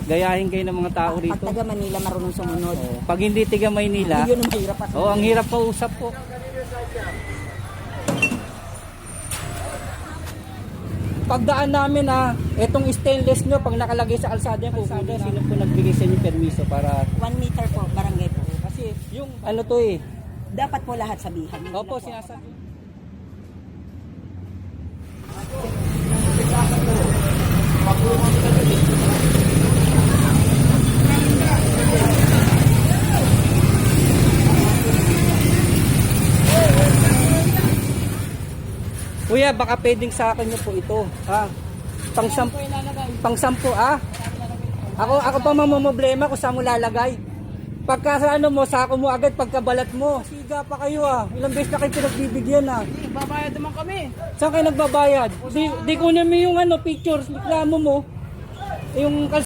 gayahin kayo ng mga tao Pag rito. taga Manila marunong sumunod. Oh, pag hindi tiga Maynila, Yun ang mahirap pa. oh, ang hirap kausap po. Pagdaan namin etong stainless nyo, pag nakalagay sa kalsada yan, kukunin. Sino po nagbigay sa inyo permiso para... 1 meter po, barangay po. Kasi yung ano to eh. Dapat po lahat sabihan. Hindi Opo, lang po. sinasabi. Kuya, baka pwedeng sa akin niyo po ito. Pang-sampu, Ako pa mamomblema kung saan mo lalagay. Pagka sa ano mo, sako mo agad pagkabalat mo. Siga pa kayo Ilang beses na kayo pinagbibigyan Nagbabayad naman kami. Saan kayo nagbabayad? Di kunin mo yung pictures, reklamo mo. Yung